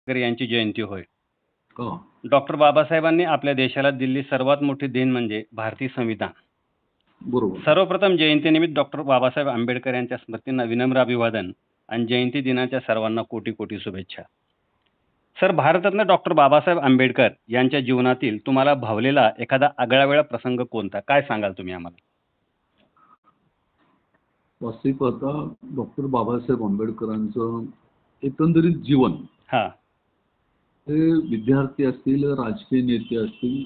यांची जयंती होय. हो. डॉक्टर बाबासाहेबांनी आपल्या देशाला दिलेली सर्वात मोठी देण म्हणजे भारतीय संविधान. बरोबर. सर्वप्रथम जयंतीनिमित्त डॉक्टर बाबासाहेब आंबेडकर यांच्या स्मृतींना विनम्र अभिवादन आणि जयंती दिनाच्या सर्वांना कोटी कोटी शुभेच्छा. सर, भारतरत्न डॉक्टर बाबासाहेब आंबेडकर यांच्या जीवनातील तुम्हाला भावलेला एखादा आगळावेगळा प्रसंग कोणता? काय सांगाल तुम्ही आम्हाला? वास्तविक पाहता डॉक्टर बाबासाहेब आंबेडकरांचं एकंदरीत जीवन हा. हे विद्यार्थी असतील, राजकीय नेते असतील,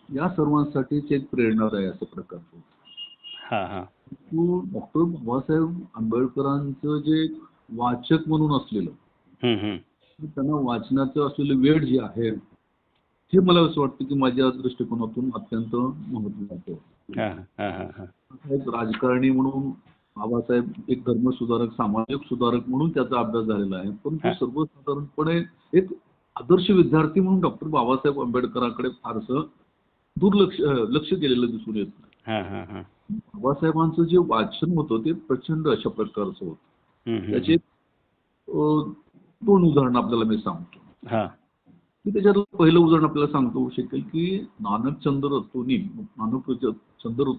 या सर्वांसाठीच एक प्रेरणादायी असं प्रकारचं होतं. हा हा डॉक्टर बाबासाहेब आंबेडकरांचं जे वाचक म्हणून असलेलं, हम्म. त्यांना वाचनाचं असलेलं वेळ जे आहे, हे मला असं वाटतं की माझ्या दृष्टिकोनातून अत्यंत महत्त्वाचं आहे. हा हा हा हा एक राजकारणी म्हणून बाबासाहेब एक धर्मसुधारक, सामाजिक सुधारक म्हणून त्याचा अभ्यास झालेला आहे. परंतु हा. सर्वसाधारणपणे एक आदर्श विद्यार्थी म्हणून डॉक्टर बाबासाहेब आंबेडकरांकडे फारसं लक्ष केलेलं दिसून येत नाही. हा हा हा बाबासाहेबांचं जे वाचन होतं ते प्रचंड अशा प्रकारचं होतं. त्याचे दोन उदाहरणं आपल्याला मी सांगतो. हा मी त्याच्यात पहिलं उदाहरण आपल्याला सांगतो शकेल की नानकचंद्र रत्तू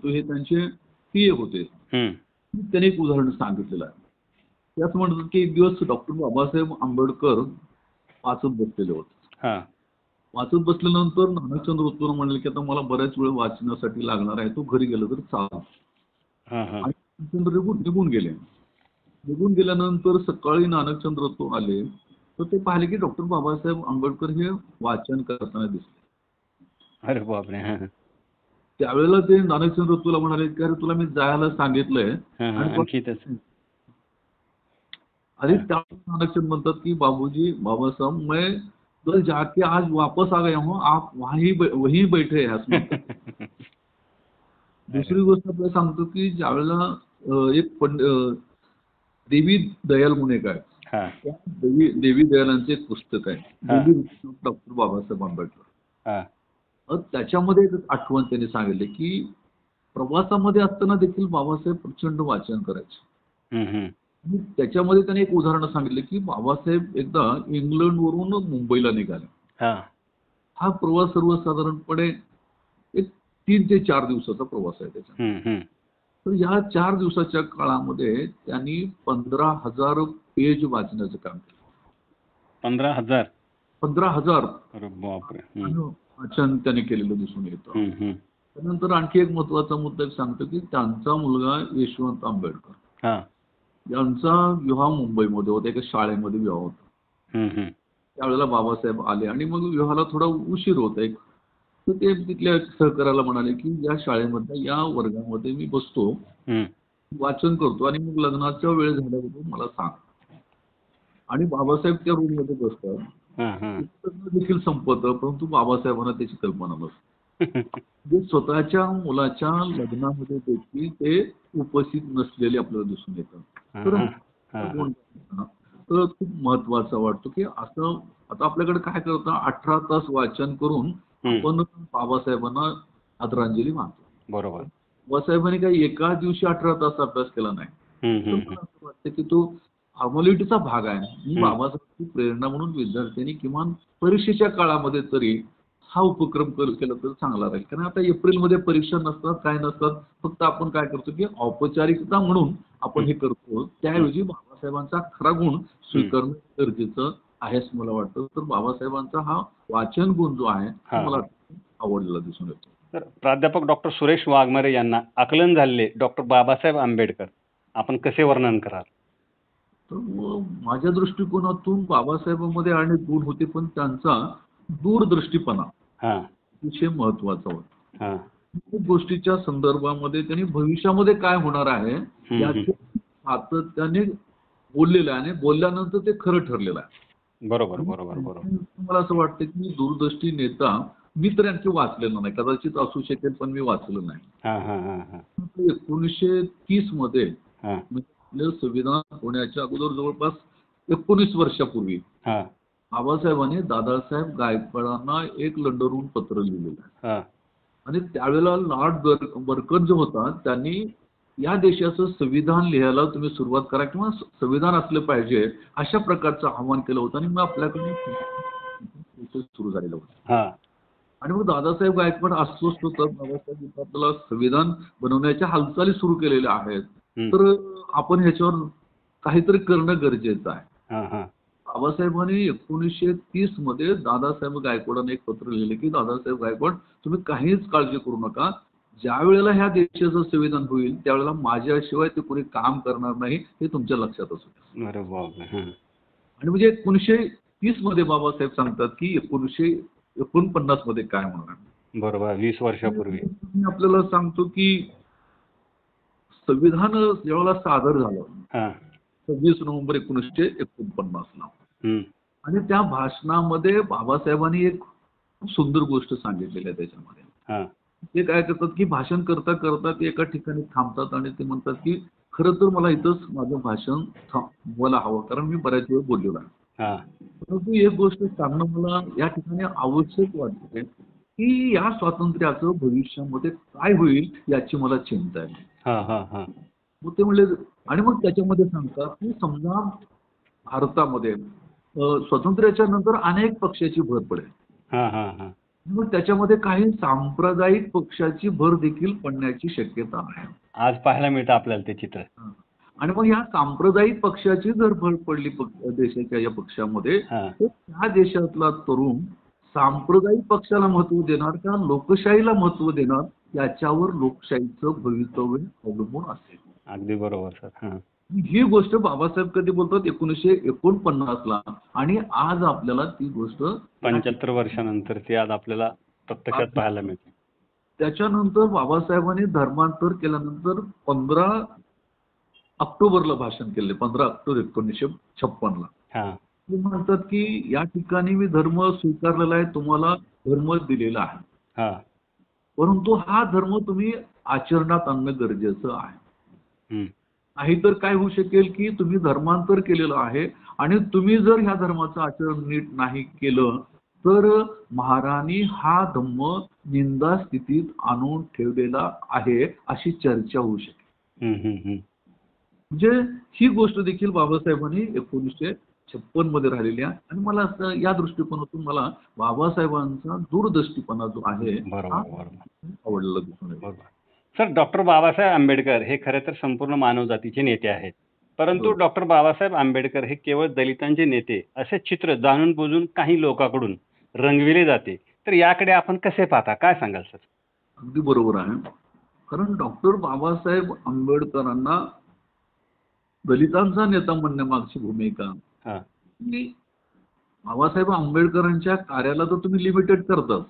हे त्यांचे पीए होते. त्याने एक उदाहरण सांगितलेलं आहे. ते असं म्हणतात की एक दिवस डॉक्टर बाबासाहेब आंबेडकर वाचत बसलेले होते. वाचत बसल्यानंतर नानकचंद्र रत्तूंना म्हणले की आता मला बऱ्याच वेळ वाचण्यासाठी लागणार आहे, तू घरी गेलं तर चाल. आणि नानकचंद्र निघून गेले. निघून गेल्यानंतर सकाळी नानकचंद्र रत्तू आले तर ते पाहिले की डॉक्टर बाबासाहेब आंबेडकर हे वाचन करताना दिसले. अरे बापरे. त्यावेळेला ते नानकचंद्र रत्तूला म्हणाले की अरे तुला मी जायला सांगितलंय. अरे त्यावेळेस नानकचंद म्हणतात की बाबूजी, बाबासाहेब मैं कल जाके आज वापस आ गया हूँ, आप वहीं बैठे हैं असं म्हणतात. दुसरी गोष्ट आपल्याला सांगतो की ज्यावेळेला एक देवी दयाल म्हणून एक आहे, देवी दयालांचे एक पुस्तक आहे, डॉक्टर बाबासाहेब आंबेडकर. त्याच्यामध्ये एक आठवण त्यांनी सांगितली की प्रवासामध्ये असताना देखील बाबासाहेब प्रचंड वाचन करायचे. त्याच्यामध्ये त्यांनी एक उदाहरण सांगितलं की बाबासाहेब एकदा इंग्लंडवरून मुंबईला निघाले. हा प्रवास सर्वसाधारणपणे एक 3 ते 4 दिवसाचा प्रवास आहे त्याचा. तर या 4 दिवसाच्या काळामध्ये त्यांनी 15,000 पेज वाचण्याचं काम केलं. 15,000 वाचन त्यांनी केलेलं दिसून येतं. त्यानंतर आणखी एक महत्वाचा मुद्दा सांगतो की त्यांचा मुलगा यशवंत आंबेडकर यांचा विवाह मुंबईमध्ये होता, एका शाळेमध्ये विवाह होता. त्यावेळेला बाबासाहेब आले आणि मग विवाहाला थोडा उशीर होता एक. तर ते तिथल्या सहकार्याला म्हणाले की या शाळेमध्ये या वर्गामध्ये मी बसतो, वाचन करतो आणि मग लग्नाच्या वेळ झाल्याबरोबर मला सांग. आणि बाबासाहेब त्या रूम मध्ये बसतात. देखील संपतं, परंतु बाबासाहेबांना त्याची कल्पना नसते. स्वतःच्या मुलाच्या लग्नामध्ये देखील ते उपस्थित नसलेले आपल्याला दिसून येतात. तर खूप महत्वाचा वाटतो की असं आता आपल्याकडे काय करतं, 18 तास वाचन करून आपण बाबासाहेबांना आदरांजली मानतो. बरोबर. बाबासाहेबांनी काही एका दिवशी 18 तास अभ्यास केला नाही. मला असं वाटतं की तो फॉर्मॅलिटीचा भाग आहे. बाबासाहेबांची प्रेरणा म्हणून विद्यार्थ्यांनी किमान परीक्षेच्या काळामध्ये तरी हा उपक्रम केला तर चांगला राहील. कारण आता एप्रिलमध्ये परीक्षा नसतात, काय नसतात, फक्त आपण काय करतो की औपचारिकता म्हणून आपण हे करतो. त्याऐवजी बाबासाहेबांचा खरा गुण स्वीकारणं गरजेचं आहे असं मला वाटतं. तर बाबासाहेबांचा हा वाचन गुण जो आहे मला आवडलेला दिसून येतो. तर प्राध्यापक डॉक्टर सुरेश वाघमारे यांना आकलन झालेले डॉक्टर बाबासाहेब आंबेडकर आपण कसे वर्णन कराल? तर माझ्या दृष्टिकोनातून बाबासाहेबांमध्ये अनेक गुण होते, पण त्यांचा दूरदृष्टीपणा अतिशय महत्वाचा होता. खूप गोष्टीच्या संदर्भामध्ये त्यांनी भविष्यामध्ये काय होणार आहे याचे सातत्याने बोललेलं आहे आणि बोलल्यानंतर ते खरं ठरलेलं आहे. बरोबर. मला असं वाटतं की दूरदृष्टी नेता मी तर यांचे वाचलेलं नाही, कदाचित असू शकेल पण मी वाचलं नाही. 1930 मध्ये संविधान होण्याच्या अगोदर जवळपास 19 वर्षापूर्वी बाबासाहेबांनी दादासाहेब गायकवाडांना एक लंडनहून पत्र लिहिलेलं आहे. आणि त्यावेळेला लॉर्ड बर्कन जो होता त्यांनी या देशाचं संविधान लिहायला तुम्ही सुरुवात करा किंवा संविधान असलं पाहिजे अशा प्रकारचं आव्हान केलं होतं आणि मग आपल्याकडे सुरू झालेलं होतं. हा. आणि मग दादासाहेब गायकवाड अस्वस्थ होतात. बाबासाहेब आपल्याला संविधान बनवण्याच्या हालचाली सुरू केलेल्या आहेत, तर आपण ह्याच्यावर काहीतरी करणं गरजेचं आहे. हा. हा. बाबासाहेबांनी 1930 मध्ये दादासाहेब गायकवाडांना एक पत्र लिहिले की दादासाहेब गायकवाड तुम्ही काहीच काळजी करू नका. ज्या वेळेला ह्या देशाचं संविधान होईल त्यावेळेला माझ्याशिवाय ते कोणी काम करणार नाही हे तुमच्या लक्षात असू द्या. अरे बापरे. हा. आणि म्हणजे 1930 मध्ये बाबासाहेब सांगतात की 1949 मध्ये काय होणार. बरोबर. 20 वर्षापूर्वी. मी आपल्याला सांगतो की संविधान ज्यावेळेला सादर झालं हा. 26 नोव्हेंबर 1949 ला आणि त्या भाषणामध्ये बाबासाहेबांनी एक खूप सुंदर गोष्ट सांगितलेली आहे त्याच्यामध्ये. हा. ते काय करतात की भाषण करता करता ते एका ठिकाणी थांबतात आणि ते म्हणतात की खरं तर मला इथंच माझं भाषण थांबवायला हवं कारण मी बऱ्याच वेळ बोललेलो आहे. हा. परंतु एक गोष्ट सांगणं मला या ठिकाणी आवश्यक वाटते की या स्वातंत्र्याचं भविष्यामध्ये काय होईल याची मला चिंता आहे. हा. हा. हा. मग ते म्हणले आणि मग त्याच्यामध्ये सांगतात की समजा भारतामध्ये स्वातंत्र्याच्या नंतर अनेक पक्षाची भर पडेल. हा. हा. हा. मग त्याच्यामध्ये काही सांप्रदायिक पक्षाची भर देखील पडण्याची शक्यता आहे. आज पाहायला मिळतं आपल्याला ते चित्र. आणि मग या सांप्रदायिक पक्षाची जर भर पडली देशाच्या या पक्षामध्ये तर त्या देशातला तरुण सांप्रदायिक पक्षाला महत्व देणार का लोकशाहीला महत्व देणार याच्यावर लोकशाहीचं भवितव्य अवलंबून असेल. अगदी बरोबर सर. हा. ही गोष्ट बाबासाहेब कधी बोलतात 1949 ला आणि आज आपल्याला ती गोष्ट 75 वर्षानंतर ती आज आपल्याला प्रत्यक्षात पाहायला मिळते. त्याच्यानंतर बाबासाहेबांनी धर्मांतर केल्यानंतर 15 ऑक्टोबरला भाषण केले. 15 ऑक्टोबर 1956 ला. हा. ते म्हणतात की या ठिकाणी मी धर्म स्वीकारलेला आहे तुम्हाला धर्म दिलेला आहे. हा. परंतु हा धर्म तुम्ही आचरणात आणणं गरजेचं आहे. नाहीतर काय होऊ शकेल की तुम्ही धर्मांतर केलेलं आहे आणि तुम्ही जर ह्या धर्माचं आचरण नीट नाही केलं तर महाराणी हा धम्म निंदा स्थितीत आणून ठेवलेला आहे अशी चर्चा होऊ शकेल. म्हणजे ही गोष्ट देखील बाबासाहेबांनी 1956 मध्ये राहिलेली आहे आणि मला असं या दृष्टिकोनातून मला बाबासाहेबांचा दूरदृष्टीपणा जो आहे आवडलेला दिसून येतो. सर, डॉक्टर बाबासाहेब आंबेडकर हे खरं तर संपूर्ण मानवजातीचे नेते आहेत, परंतु डॉक्टर बाबासाहेब आंबेडकर हे केवळ दलितांचे नेते असे चित्र जाणून बुजून काही लोकांकडून रंगविले जाते. तर याकडे आपण कसे पाहता, काय सांगाल सर? अगदी बरोबर आहे. कारण डॉक्टर बाबासाहेब आंबेडकरांना दलितांचा नेता म्हणण्यामागची भूमिका की बाबासाहेब आंबेडकरांच्या कार्याला तर तुम्ही लिमिटेड करताच,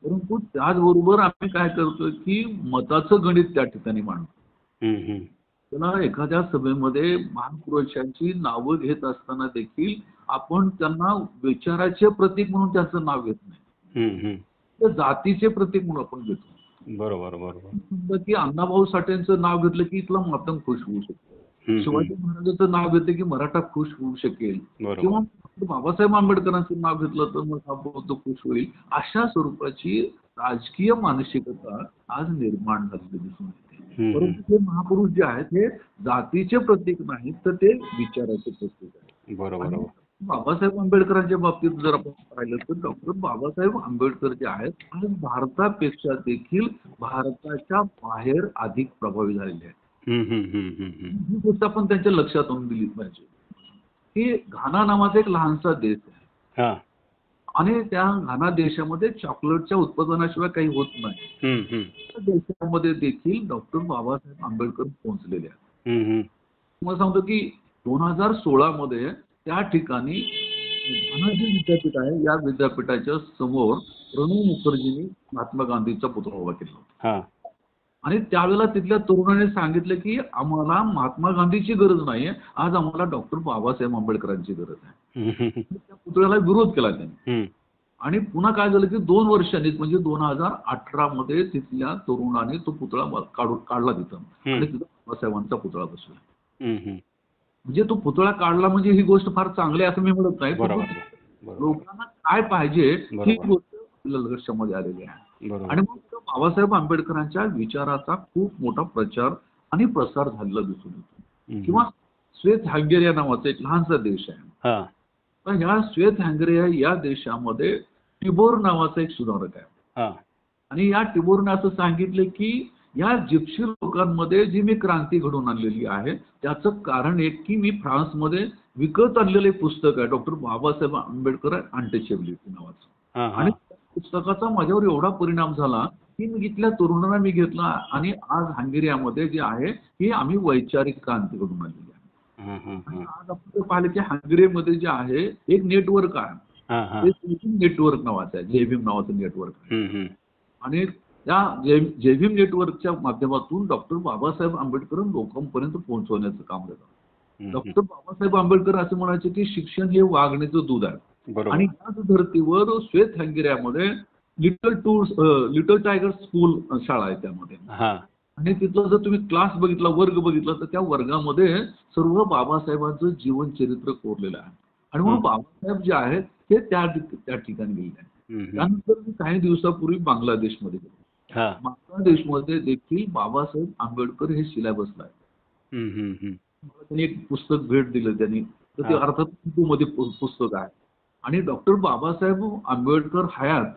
परंतु त्याचबरोबर आम्ही काय करतो की मताचं गणित त्या ठिकाणी मांडतो. त्याला एखाद्या सभेमध्ये महापुरुषांची नावं घेत असताना देखील आपण त्यांना विचाराचे प्रतीक म्हणून त्याचं नाव घेत नाही, तर जातीचे प्रतीक म्हणून आपण घेतो. बरोबर बरोबर. की अण्णाभाऊ साठेंचं नाव घेतलं की इथला मातंग खुश होऊ शकेल, शिवाजी महाराजांचं नाव घेतलं की मराठा खुश होऊ शकेल, किंवा बाबासाहेब आंबेडकरांचं नाव घेतलं तर मग हा बौद्ध खुश होईल. अशा स्वरूपाची राजकीय मानसिकता आज निर्माण झालेली दिसून येते. परंतु ते महापुरुष जे आहेत हे जातीचे प्रतीक नाहीत तर ते विचाराचे प्रतीक आहेत. बरोबर. बाबासाहेब आंबेडकरांच्या बाबतीत जर आपण पाहिलं तर डॉक्टर बाबासाहेब आंबेडकर जे आहेत आज भारतापेक्षा देखील भारताच्या बाहेर अधिक प्रभावी झालेले आहेत. ही गोष्ट आपण त्यांच्या लक्षात आणून दिली पाहिजे की घाना नावाचा एक लहानसा देश आहे आणि त्या घाना देशामध्ये चॉकलेटच्या उत्पादनाशिवाय काही होत नाही. त्या देशामध्ये देखील डॉक्टर बाबासाहेब आंबेडकर पोहोचलेले आहेत. तुम्हाला सांगतो की 2016 मध्ये त्या ठिकाणी घाना जे विद्यापीठ आहे या विद्यापीठाच्या समोर प्रणव मुखर्जींनी महात्मा गांधीचा पुतळा उभा केला होता आणि त्यावेळेला तिथल्या तरुणाने सांगितलं की आम्हाला महात्मा गांधीची गरज नाहीये, आज आम्हाला डॉक्टर बाबासाहेब आंबेडकरांची गरज आहे. त्या पुतळ्याला विरोध केला त्यांनी आणि पुन्हा काय झालं की 2 वर्षांनीच म्हणजे 2018 मध्ये तिथल्या तरुणाने तो पुतळा काढला तिथं आणि तिथं बाबासाहेबांचा पुतळा बसवला. म्हणजे तो पुतळा काढला म्हणजे ही गोष्ट फार चांगली आहे असं मी म्हणत नाही. लोकांना काय पाहिजे ही गोष्ट आपल्या लक्षामध्ये आलेली आहे. बरोबर. आणि मग बाबासाहेब आंबेडकरांच्या विचाराचा खूप मोठा प्रचार आणि प्रसार झालेला दिसून येतो. किंवा श्वेत हंगेरिया नावाचा एक लहानसा देश आहे. हा. तर ह्या श्वेत हंगेरिया या देशामध्ये टिबोर नावाचा एक सुधारक आहे. हा. आणि या टिबोरने असं सांगितलं की या जिप्सी लोकांमध्ये जी मी क्रांती घडवून आणलेली आहे त्याचं कारण एक की मी फ्रान्समध्ये विकत आणलेलं एक पुस्तक आहे डॉक्टर बाबासाहेब आंबेडकर अनटचेबिलिटी नावाचं. हा. हा. आणि त्या पुस्तकाचा माझ्यावर एवढा परिणाम झाला की मी इथल्या तरुणांना मी घेतला आणि आज हंगेरियामध्ये जे आहे ही आम्ही वैचारिक क्रांती घडवून आणलेली आहे. हा. हा. आणि आज आपण पाहिलं की हंगेरीमध्ये जे आहे एक नेटवर्क आहे. हा. हा. ते जेव्हिम नेटवर्क नावाचं आहे. जेव्हिम नावाचं नेटवर्क आहे. आणि त्या जेव्हिम नेटवर्कच्या माध्यमातून डॉक्टर बाबासाहेब आंबेडकर लोकांपर्यंत पोहोचवण्याचं काम झालं. डॉक्टर बाबासाहेब आंबेडकर असं म्हणायचे की शिक्षण हे वाघण्याचं दूध आहे. बरोबर. आणि याच धर्तीवर श्वेत हंगेरियामध्ये लिटल टायगर स्कूल शाळा आहे त्यामध्ये. हा. आणि तिथलं जर तुम्ही क्लास बघितला वर्ग बघितला तर त्या वर्गामध्ये सर्व बाबासाहेबांचं जीवन चरित्र कोरलेलं आहे. आणि म्हणून बाबासाहेब जे आहेत ते त्या ठिकाणी गेलेले आहेत. त्यानंतर मी काही दिवसापूर्वी बांगलादेशमध्ये गेलो. हा. बांगलादेशमध्ये देखील बाबासाहेब आंबेडकर हे सिलेबसला आहे. मला त्यांनी एक पुस्तक भेट दिलं त्यांनी. तर ते अर्थात उर्दूमध्ये पुस्तक आहे. आणि डॉक्टर बाबासाहेब आंबेडकर हयात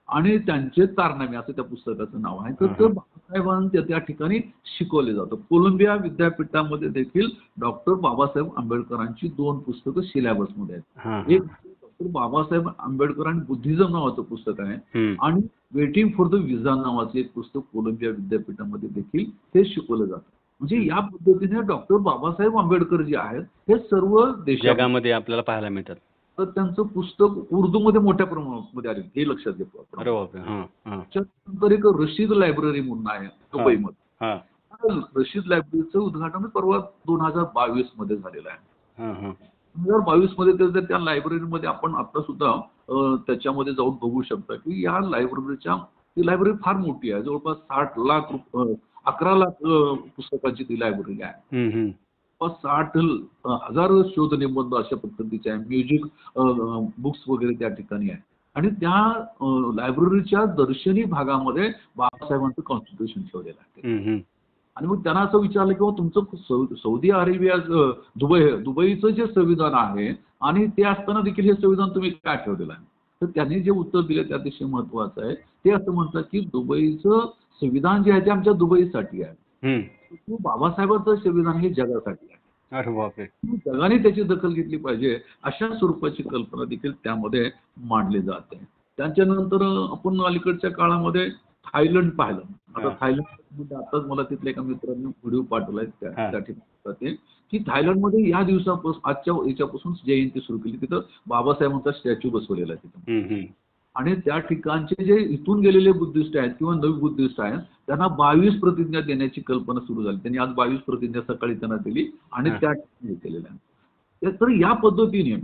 आणि त्यांचे कारनामे असं त्या पुस्तकाचं नाव आहे. तर ते बाबासाहेबांना त्या ठिकाणी शिकवले जातं. कोलंबिया विद्यापीठामध्ये देखील डॉक्टर बाबासाहेब आंबेडकरांची 2 पुस्तकं सिलेबसमध्ये आहेत. एक डॉक्टर बाबासाहेब आंबेडकर आणि बुद्धिझम नावाचं पुस्तक आहे आणि वेटिंग फॉर द विजा नावाचं एक पुस्तक कोलंबिया विद्यापीठामध्ये देखील हे शिकवलं जातं. म्हणजे या पद्धतीने डॉक्टर बाबासाहेब आंबेडकर जे आहेत हे सर्व जगामध्ये आपल्याला पाहायला मिळतात. तर त्यांचं पुस्तक उर्दूमध्ये मोठ्या प्रमाणामध्ये आले हे लक्षात घेतो आपण. अरे बापरे. त्याच्यानंतर एक रशीद लायब्ररी म्हणून आहे दुबईमध्ये. रशीद लायब्ररीचं उद्घाटन परवा 2022 मध्ये झालेलं आहे. 2022 मध्ये त्या लायब्ररीमध्ये आपण आता सुद्धा त्याच्यामध्ये जाऊन बघू शकता की या ती लायब्ररी फार मोठी आहे. जवळपास 11 लाख पुस्तकांची ती लायब्ररी आहे. 60,000 शोध निबंध अशा पद्धतीचे आहे. म्युझिक बुक्स वगैरे त्या ठिकाणी आहे. आणि त्या लायब्ररीच्या दर्शनी भागामध्ये बाबासाहेबांचं कॉन्स्टिट्यूशन ठेवलेलं आहे. आणि मग त्यांना असं विचारलं की तुमचं सौदी अरेबिया दुबईचं जे संविधान आहे आणि ते असताना देखील हे संविधान तुम्ही काय ठेवलेलं आहे. तर त्यांनी जे उत्तर दिले त्या अतिशय महत्वाचं आहे. ते असं म्हणतात की दुबईचं संविधान जे आहे ते आमच्या दुबईसाठी आहे. बाबासाहेबांचं संविधान हे जगासाठी आहे. अरे बापरे. जगाने त्याची दखल घेतली पाहिजे अशा स्वरूपाची कल्पना देखील त्यामध्ये मांडली जाते. त्याच्यानंतर आपण अलीकडच्या काळामध्ये थायलंड पाहिलं. आता थायलंड आताच मला तिथल्या एका मित्रांनी व्हिडिओ पाठवलाय त्या ठिकाणी की थायलंडमध्ये या दिवसापासून आजच्या याच्यापासून जयंती सुरू केली. तिथं बाबासाहेबांचा स्टॅच्यू बसवलेला आहे तिथं. आणि त्या ठिकाणचे जे इथून गेलेले बुद्धिस्ट आहेत किंवा नवी बुद्धिस्ट आहेत त्यांना 22 प्रतिज्ञा देण्याची कल्पना सुरू झाली. त्यांनी आज 22 प्रतिज्ञा सकाळी त्यांना दिली आणि त्या ठिकाणी केलेल्या आहेत. तर या पद्धतीने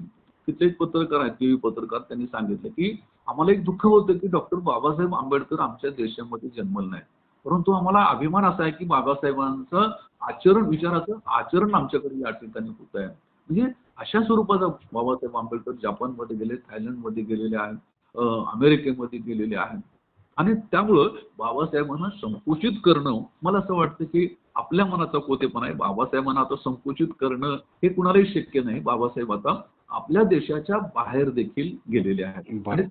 तिथले एक पत्रकार आहेत टीव्ही पत्रकार त्यांनी सांगितलं की आम्हाला एक दुःख होतं की डॉक्टर बाबासाहेब आंबेडकर आमच्या देशामध्ये जन्मलं नाही. परंतु आम्हाला अभिमान असा आहे की बाबासाहेबांचं विचाराचं आचरण आमच्याकडे या ठिकाणी होत आहे. म्हणजे अशा स्वरूपाचा बाबासाहेब आंबेडकर जपानमध्ये गेले, थायलंडमध्ये गेलेले आहेत, अमेरिकेमध्ये गेलेले आहेत. आणि त्यामुळं बाबासाहेबांना संकुचित करणं मला असं वाटतं की आपल्या मनाचा कोतेपणा आहे. बाबासाहेबांना आता संकुचित करणं हे कुणालाही शक्य नाही. बाबासाहेब आता आपल्या देशाच्या बाहेर देखील गेलेले आहेत. आणि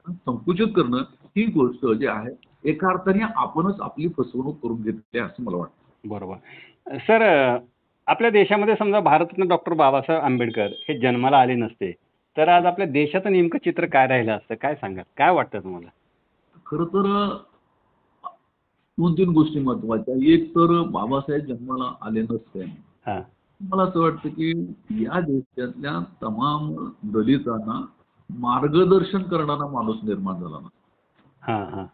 संकुचित करणं ही गोष्ट जी आहे एका अर्थाने आपणच आपली फसवणूक करून घेतली असं मला वाटतं. बरोबर. सर, आपल्या देशामध्ये समजा भारतरत्न डॉक्टर बाबासाहेब आंबेडकर हे जन्माला आले नसते तर आज आपल्या देशाचं नेमकं चित्र काय राहिलं असतं, काय सांगाल, काय वाटतं तुम्हाला? खरं तर 2-3 गोष्टी महत्वाच्या. एक तर बाबासाहेब जन्माला आले नसते मला असं वाटतं की या देशातल्या तमाम दलितांना मार्गदर्शन करणारा माणूस निर्माण झाला ना.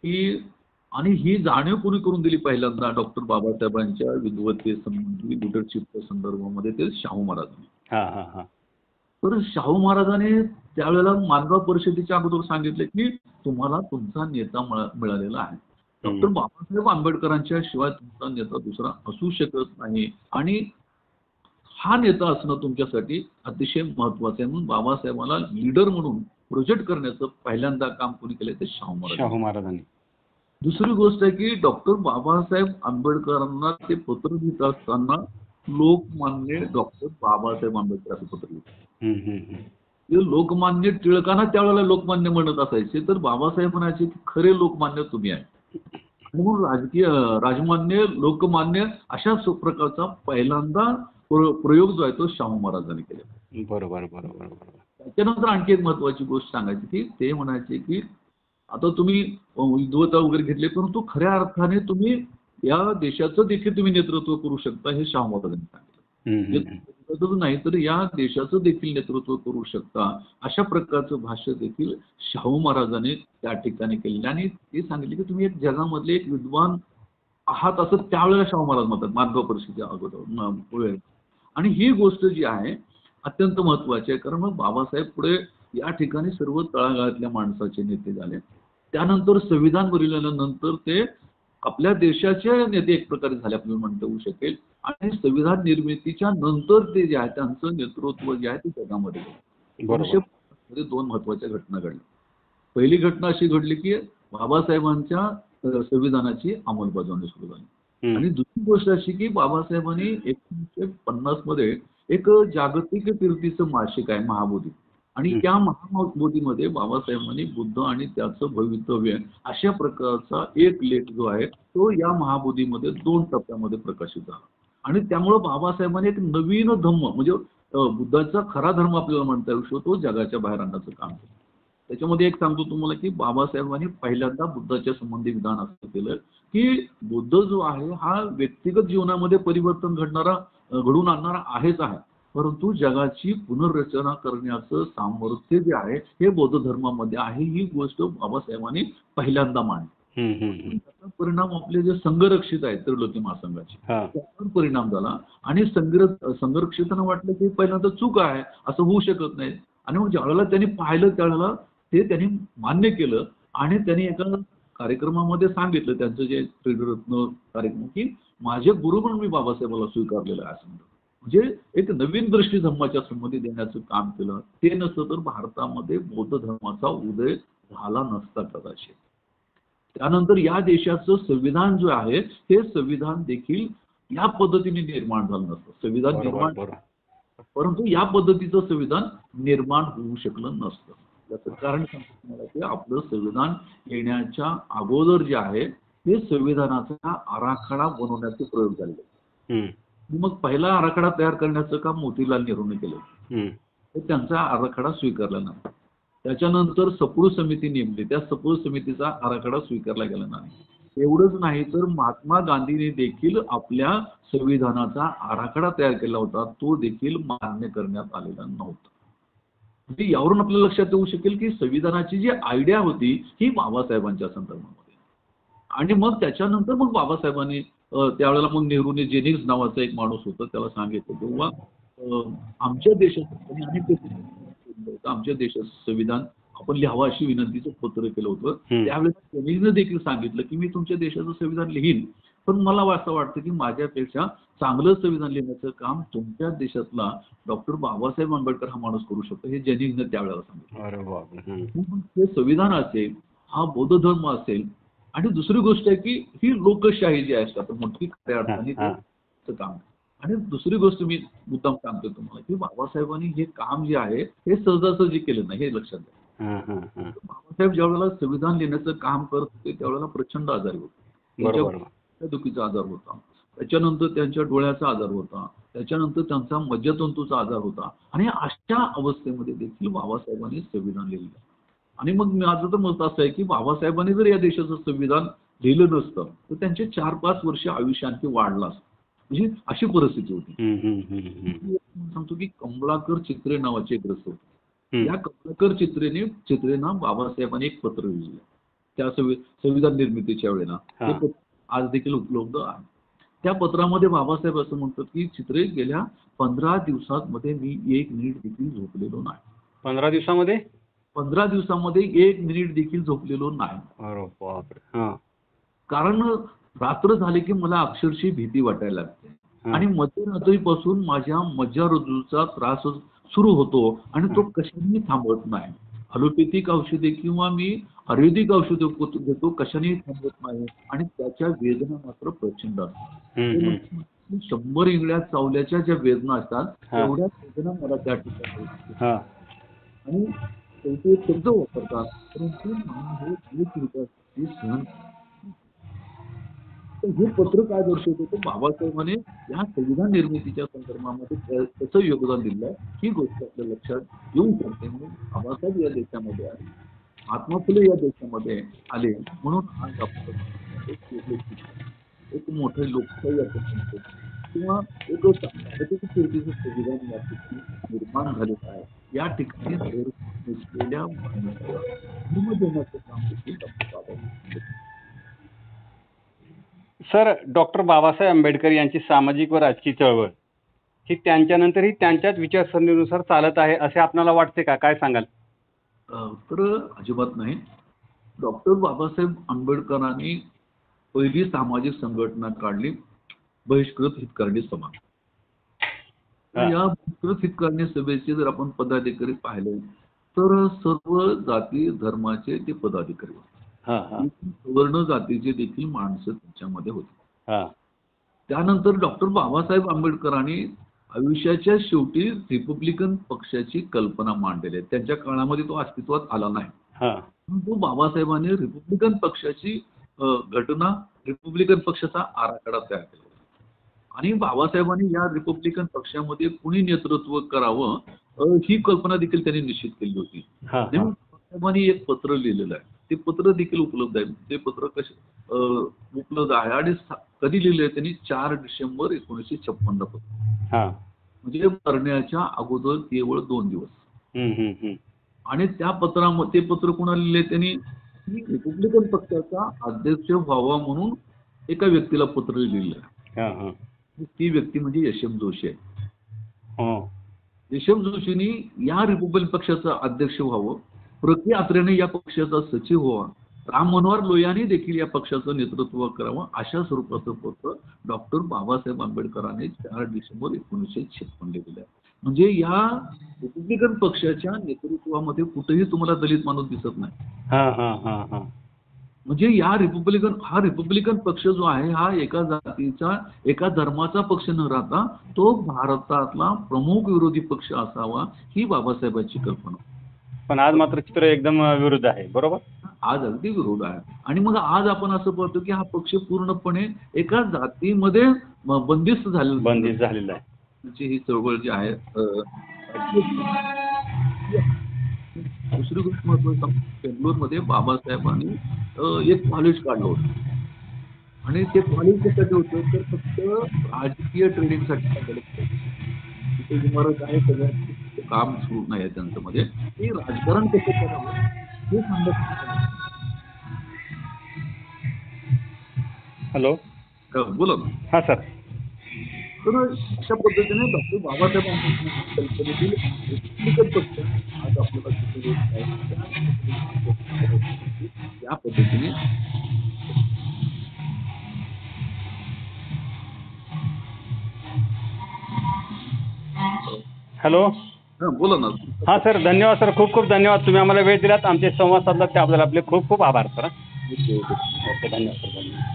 की आणि ही जाणीव कोणी करून दिली पहिल्यांदा डॉक्टर बाबासाहेबांच्या विद्वत्तेसंबंधी लिडरशिपच्या संदर्भामध्ये ते शाहू महाराजांनी. तर शाहू महाराजांनी त्यावेळेला मानगाव परिषदेच्या अगोदर सांगितले की तुम्हाला तुमचा नेता मिळालेला आहे. डॉक्टर बाबासाहेब आंबेडकरांच्या शिवाय तुमचा नेता दुसरा असू शकत नाही आणि हा नेता असणं तुमच्यासाठी अतिशय महत्वाचं आहे. म्हणून बाबासाहेबांना लीडर म्हणून प्रोजेक्ट करण्याचं पहिल्यांदा काम कोणी केलं ते शाहू महाराज. शाहू महाराजांनी. दुसरी गोष्ट आहे की डॉक्टर बाबासाहेब आंबेडकरांना ते पत्र लिहित असताना लोकमान्य डॉक्टर बाबासाहेब आंबेडकर असं पत्र लिहिलं. हम्म, हम्म, हम्म. ते लोकमान्य टिळकांना त्यावेळेला लोकमान्य म्हणत असायचे, तर बाबासाहेब म्हणायचे की खरे लोकमान्य तुम्ही आहे. आणि म्हणून राजमान्य लोकमान्य अशा प्रकारचा पहिल्यांदा प्रयोग जो आहे तो शाहू महाराजांनी केला. बरोबर बरोबर बरोबर. त्याच्यानंतर आणखी एक महत्वाची गोष्ट सांगायची की ते म्हणायचे की आता तुम्ही विद्वता वगैरे घेतले, परंतु खऱ्या अर्थाने तुम्ही या देशाचं देखील तुम्ही नेतृत्व करू शकता हे शाहू महाराजांनी सांगितलं. देशाचंच नाही तर या देशाचं देखील नेतृत्व करू शकता अशा प्रकारचं भाष्य देखील शाहू महाराजांनी त्या ठिकाणी केलेलं. आणि ते सांगितले की तुम्ही एक जगामधले एक विद्वान आहात असं त्यावेळेला शाहू महाराज म्हणतात माधव परिषदेच्या अगोदर. आणि ही गोष्ट जी आहे अत्यंत महत्वाची आहे, कारण मग बाबासाहेब पुढे या ठिकाणी सर्व तळागाळातल्या माणसाचे नेते झाले. त्यानंतर संविधान बनवल्यानंतर ते आपल्या देशाचे नेते एक प्रकारे झाले आपल्याला म्हणता येऊ शकेल. आणि संविधान निर्मितीच्या नंतर ते जे आहे त्यांचं नेतृत्व जे आहे ते जगामध्ये मध्ये दोन महत्वाच्या घटना घडल्या. पहिली घटना अशी घडली की बाबासाहेबांच्या संविधानाची अंमलबजावणी सुरू झाली. आणि दुसरी गोष्ट अशी की बाबासाहेबांनी 1950 मध्ये एक जागतिक कीर्तीचं मासिक आहे महाबोधी, आणि त्या महाबोधीमध्ये बाबासाहेबांनी बुद्ध आणि त्याचं भवितव्य अशा प्रकारचा एक लेख जो आहे तो या महाबोधीमध्ये 2 टप्प्यामध्ये प्रकाशित झाला. आणि त्यामुळं बाबासाहेबांनी एक नवीन धर्म म्हणजे बुद्धाचा खरा धर्म आपल्याला म्हणता येऊ शकतो तो जगाच्या बाहेर आणण्याचं काम केलं. त्याच्यामध्ये एक सांगतो तुम्हाला की बाबासाहेबांनी पहिल्यांदा बुद्धाच्या संबंधी विधान असं केलं की बुद्ध जो आहे हा व्यक्तिगत जीवनामध्ये परिवर्तन घडून आणणारा आहेच आहे, परंतु जगाची पुनर्रचना करण्याचं सामर्थ्य जे आहे हे बौद्ध धर्मामध्ये आहे. ही गोष्ट बाबासाहेबांनी पहिल्यांदा मांडली. त्याचा परिणाम आपले जे संघरक्षित आहेत त्रिलोकी महासंघाचे त्यावर परिणाम झाला. आणि संघरक्षितांना वाटलं की पहिल्यांदा चूक आहे असं होऊ शकत नाही. आणि मग ज्यावेळेला त्यांनी पाहिलं त्यावेळेला ते त्यांनी मान्य केलं आणि त्यांनी एका कार्यक्रमामध्ये सांगितलं त्यांचं जे त्रिरत्न कार्यक्रम की माझे गुरु म्हणून मी बाबासाहेबांना स्वीकारलेलं आहे असं म्हणतो. म्हणजे एक नवीन दृष्टी धर्माच्या संबंधी देण्याचं काम केलं. ते नसतं तर भारतामध्ये बौद्ध धर्माचा उदय झाला नसता कदाचित. त्यानंतर या देशाचं संविधान जो आहे हे संविधान देखील या पद्धतीने निर्माण झालं नसतं. संविधान निर्माण परंतु या पद्धतीचं संविधान निर्माण होऊ शकलं नसतं. याचं कारण सांगतो तुम्हाला की आपलं संविधान येण्याच्या अगोदर जे आहे हे संविधानाचा आराखडा बनवण्याचे प्रयोग झाले. मग पहिला आराखडा तयार करण्याचं काम मोतीलाल नेहरूने केलं. त्यांचा आराखडा स्वीकारला नाही. त्याच्यानंतर सपोळ समिती नेमली, त्या सपोळ समितीचा आराखडा स्वीकारला गेला नाही. एवढंच नाही तर महात्मा गांधींनी देखील आपल्या संविधानाचा आराखडा तयार केला होता, तो देखील मान्य करण्यात आलेला नव्हता. म्हणजे यावरून आपल्याला लक्षात येऊ शकेल की संविधानाची जी आयडिया होती ही बाबासाहेबांच्या संदर्भामध्ये. आणि मग त्याच्यानंतर मग बाबासाहेबांनी त्यावेळेला मग नेहरूने जेनिक्स नावाचा एक माणूस होता त्याला सांगितलं तेव्हा आमच्या देशात आमच्या देशाचं संविधान आपण लिहावं अशी विनंतीचं पत्र केलं होतं. त्यावेळेस जेनिक्सने देखील सांगितलं की मी तुमच्या देशाचं संविधान लिहीन, पण मला असं वाटतं की माझ्यापेक्षा चांगलं संविधान लिहिण्याचं काम तुमच्या देशातला डॉक्टर बाबासाहेब आंबेडकर हा माणूस करू शकतो हे जेनिक्सने त्यावेळेला सांगितलं. हे संविधान असेल, हा बौद्ध धर्म असेल, आणि दुसरी गोष्ट आहे की ही लोकशाही जी आहे आता मोठी खऱ्या अर्थाने काम. आणि दुसरी गोष्ट मी मुद्दाम सांगतो तुम्हाला की बाबासाहेबांनी हे काम जे आहे हे सहजासहजी केलं नाही हे लक्षात घ्या. बाबासाहेब ज्यावेळेला संविधान लिहिण्याचं काम करत होते त्यावेळेला प्रचंड आजारी होते. दुखीचा आजार होता, त्याच्यानंतर त्यांच्या डोळ्याचा आजार होता, त्याच्यानंतर त्यांचा मज्जातंतूचा आजार होता. आणि अशा अवस्थेमध्ये देखील बाबासाहेबांनी संविधान लिहिलं. आणि मग माझं तर मत असं आहे की बाबासाहेबांनी जर या देशाचं संविधान लिहिलं नसतं तर त्यांचे 4-5 वर्ष आयुष्य आणखी वाढलं असतं. म्हणजे अशी परिस्थिती होती. सांगतो की कमलाकर चित्रे नावाचे एक ग्रस्त होते. या कमलाकर चित्रेना बाबासाहेबांनी एक पत्र लिहिलं त्या संविधान निर्मितीच्या वेळेला. ते पत्र आज देखील उपलब्ध आहे. त्या पत्रामध्ये बाबासाहेब असं म्हणतात की चित्रे गेल्या 15 दिवसांमध्ये मी 1 मिनिट देखील झोपलेलो नाही. 15 दिवसामध्ये 1 मिनिट देखील झोपलेलो नाही. कारण रात्र झाली की मला अक्षरशः भीती वाटायला लागते आणि मध्यरात्रीपासून माझ्या मज्जारज्जूचा त्रास सुरू होतो आणि तो कशाने थांबत नाही. ॲलोपॅथिक औषधे किंवा मी आयुर्वेदिक औषधं घेतो कशानेही थांबत नाही आणि त्याच्या वेदना मात्र प्रचंड असतात. हम्म, ते हम्म. म्हणतात, 100 इंगळ्या चावल्याच्या ज्या वेदना असतात हा. तेवढ्या वेदना मला त्या ठिकाणी होतात. हा. आणि शेवटी एक शब्द वापरतात, परंतु मला हे दुःखरित्यासाठी सहन. तर हे पत्र काय दर्शवतं तर बाबासाहेबांनी या संविधान निर्मितीच्या संदर्भामध्ये कसं योगदान दिलं ही गोष्ट आपल्या लक्षात येऊ शकते. म्हणून बाबासाहेब या देशामध्ये आले, महात्मा फुले या देशामध्ये आले, म्हणून आज आपण एक वेगळे शिक्षण, एक मोठे लोकशाही आपण म्हणतो किंवा एक भारतीय शेतीचं संविधान या ठिकाणी निर्माण झालेलं आहे. या ठिकाणी नसलेल्या माणसाला धर्म देण्याचं काम देखील doctor Babasaheb. Sir, doctor Babasaheb Ambedkar यांची सामाजिक व राजकीय चळवळ ही त्यांच्यानंतरही त्यांच्याच विचारसरणीनुसार चालत आहे असे आपल्याला वाटते का? काय सांगाल? तर अजिबात नाही. डॉक्टर बाबासाहेब आंबेडकरांनी पहिली सामाजिक संघटना काढली, बहिष्कृत हितकारणी सभा. तर या बहिष्कृत हितकारणी सभेचे जर आपण पदाधिकारी पाहिले तर सर्व जाती धर्माचे ते पदाधिकारी होते. सवर्ण जातीचे देखील माणसं त्याच्यामध्ये होती. त्यानंतर डॉक्टर बाबासाहेब आंबेडकरांनी आयुष्याच्या शेवटी रिपब्लिकन पक्षाची कल्पना मांडलेली आहे. त्यांच्या काळामध्ये तो अस्तित्वात आला नाही. परंतु बाबासाहेबांनी रिपब्लिकन पक्षाची घटना, रिपब्लिकन पक्षाचा आराखडा तयार केला आणि बाबासाहेबांनी या रिपब्लिकन पक्षामध्ये कुणी नेतृत्व करावं ही कल्पना देखील त्यांनी निश्चित केली होती. बाबासाहेबांनी एक पत्र लिहिलेलं आहे, ते पत्र देखील उपलब्ध आहे. ते पत्र उपलब्ध आहे आणि कधी लिहिलंय त्यांनी 4 डिसेंबर 1956 म्हणजे मरण्याच्या अगोदर केवळ 2 दिवस. आणि त्या पत्रामध्ये ते पत्र कोणाला लिहिले त्यांनी, रिपब्लिकन पक्षाचा अध्यक्ष व्हावा म्हणून एका व्यक्तीला पत्र लिहिलं आहे. ती व्यक्ती म्हणजे यशवंत जोशी आहे. यशवंत जोशींनी या रिपब्लिकन पक्षाचा अध्यक्ष व्हावं, प्रति आत्रेने या पक्षाचा सचिव व्हावा, राम मनोहर लोहियांनी देखील या पक्षाचं नेतृत्व करावं अशा स्वरूपाचं पत्र डॉक्टर बाबासाहेब आंबेडकरांनी 4 डिसेंबर 1956 लिहिलं आहे. म्हणजे या रिपब्लिकन पक्षाच्या नेतृत्वामध्ये कुठेही तुम्हाला दलित माणूस दिसत नाही. म्हणजे हा रिपब्लिकन पक्ष जो आहे हा एका जातीचा, एका धर्माचा पक्ष न राहता तो भारतातला प्रमुख विरोधी पक्ष असावा ही बाबासाहेबांची कल्पना. पण आज मात्र चित्र एकदम विरुद्ध आहे. बरोबर, आज अगदी विरोध आहे. आणि मग आज आपण असं पाहतो की हा पक्ष पूर्णपणे एका जातीमध्ये बंदिस्त झालेला आहे. ही चळवळ जी आहे. दुसरी गोष्ट महत्वाची, बेंगलोरमध्ये बाबासाहेबांनी एक कॉलेज काढलं होतं आणि ते कॉलेज कशासाठी होतं तर फक्त राजकीय ट्रेनिंगसाठी काढलेलं होतं. तिथे इमारत आहे, सगळ्यात काम सुरू नाही आहे त्यांचं मध्ये. ते राजकारण कसं करावं हे सांगत. हॅलो, बोला ना. हा सर. तर अशा पद्धतीने डॉक्टर बाबासाहेब आंबेडकर कल्पनेतील रिपब्लिकन पक्ष आज आपल्याला या पद्धतीने. हॅलो, बोला ना. हा सर, धन्यवाद सर, खूप खूप धन्यवाद. तुम्ही आम्हाला वेळ दिलात, आमचे संवाद साधलात त्याबद्दल आपले खूप खूप आभार सर. ओके, धन्यवाद सर.